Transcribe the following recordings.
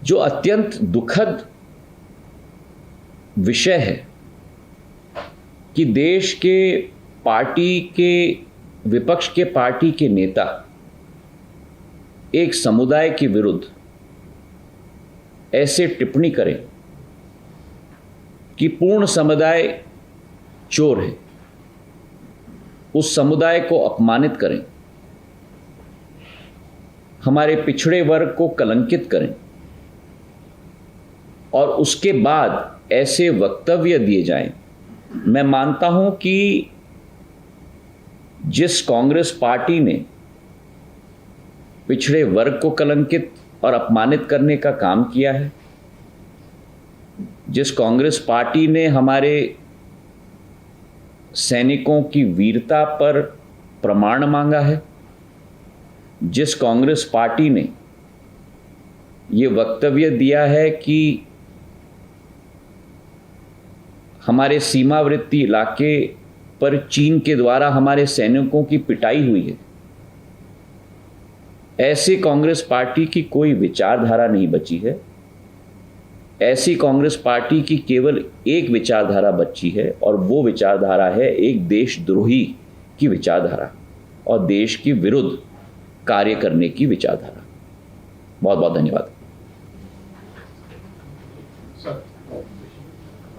जो अत्यंत दुखद विषय है कि देश के पार्टी के विपक्ष के पार्टी के नेता एक समुदाय के विरुद्ध ऐसे टिप्पणी करें कि पूर्ण समुदाय चोर है, उस समुदाय को अपमानित करें, हमारे पिछड़े वर्ग को कलंकित करें और उसके बाद ऐसे वक्तव्य दिए जाएं। मैं मानता हूं कि जिस कांग्रेस पार्टी ने पिछड़े वर्ग को कलंकित और अपमानित करने का काम किया है, जिस कांग्रेस पार्टी ने हमारे सैनिकों की वीरता पर प्रमाण मांगा है, जिस कांग्रेस पार्टी ने ये वक्तव्य दिया है कि हमारे सीमावर्ती इलाके पर चीन के द्वारा हमारे सैनिकों की पिटाई हुई है, ऐसे कांग्रेस पार्टी की कोई विचारधारा नहीं बची है। ऐसी कांग्रेस पार्टी की केवल एक विचारधारा बची है और वो विचारधारा है एक देशद्रोही की विचारधारा और देश के विरुद्ध कार्य करने की विचारधारा। बहुत बहुत धन्यवाद।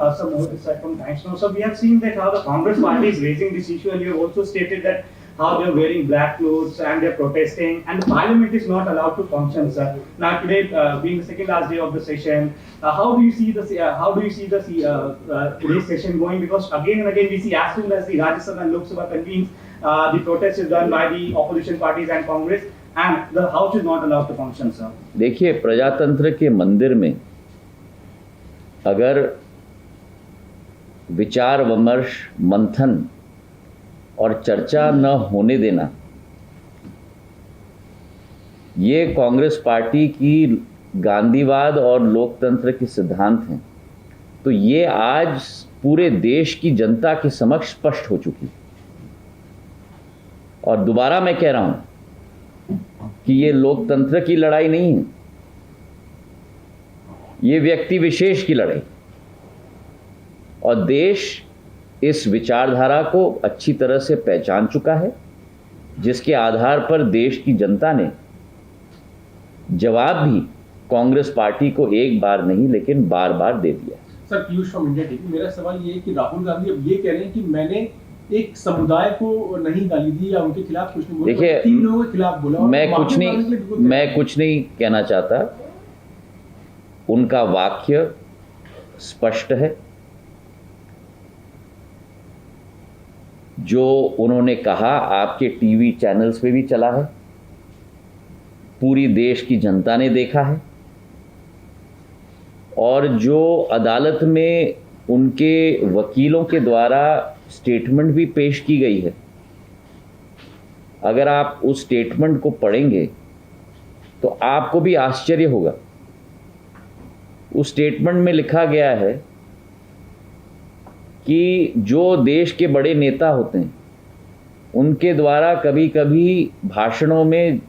So, Mohit sir from Thanks Now. So we have seen that how the Congress party is raising this issue, and you have also stated that how they are wearing black clothes and they are protesting, and the Parliament is not allowed to function, sir. Now today, being the second last day of the session, how do you see this? Today's session going? Because again and again we see as soon as the Rajya Sabha and Lok Sabha convenes, the protest is done by the opposition parties and Congress, and the House is not allowed to function, sir. देखिए, प्रजातंत्र के मंदिर में अगर विचार विमर्श, मंथन और चर्चा न होने देना, ये कांग्रेस पार्टी की गांधीवाद और लोकतंत्र के सिद्धांत हैं, तो ये आज पूरे देश की जनता के समक्ष स्पष्ट हो चुकी। और दोबारा मैं कह रहा हूं कि ये लोकतंत्र की लड़ाई नहीं है, ये व्यक्ति विशेष की लड़ाई, और देश इस विचारधारा को अच्छी तरह से पहचान चुका है, जिसके आधार पर देश की जनता ने जवाब भी कांग्रेस पार्टी को एक बार नहीं लेकिन बार बार दे दिया। Sir, Piyush from India TV, मेरा सवाल ये है कि राहुल गांधी अब ये कह रहे हैं कि मैंने एक समुदाय को नहीं गाली दी या उनके खिलाफ कुछ नहीं बोला, देखिए, 3 लोगों के खिलाफ बोला। मैं कुछ नहीं कहना चाहता, उनका वाक्य स्पष्ट है। जो उन्होंने कहा आपके टीवी चैनल्स पे भी चला है, पूरी देश की जनता ने देखा है, और जो अदालत में उनके वकीलों के द्वारा स्टेटमेंट भी पेश की गई है, अगर आप उस स्टेटमेंट को पढ़ेंगे तो आपको भी आश्चर्य होगा। उस स्टेटमेंट में लिखा गया है कि जो देश के बड़े नेता होते हैं उनके द्वारा कभी कभी भाषणों में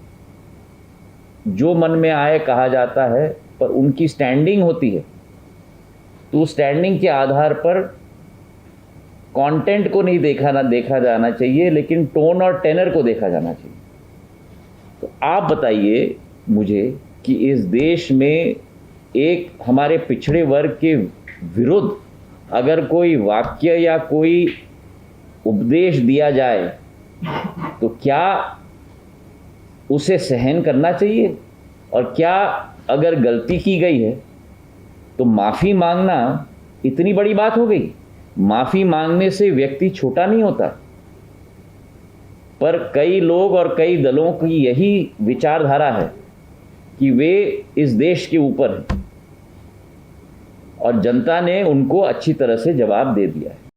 जो मन में आए कहा जाता है, पर उनकी स्टैंडिंग होती है, तो स्टैंडिंग के आधार पर कंटेंट को नहीं देखा जाना चाहिए, लेकिन टोन और टेनर को देखा जाना चाहिए। तो आप बताइए मुझे कि इस देश में एक हमारे पिछड़े वर्ग के विरुद्ध अगर कोई वाक्य या कोई उपदेश दिया जाए तो क्या उसे सहन करना चाहिए? और क्या अगर गलती की गई है तो माफ़ी मांगना इतनी बड़ी बात हो गई? माफ़ी मांगने से व्यक्ति छोटा नहीं होता, पर कई लोग और कई दलों की यही विचारधारा है कि वे इस देश के ऊपर हैं, और जनता ने उनको अच्छी तरह से जवाब दे दिया है।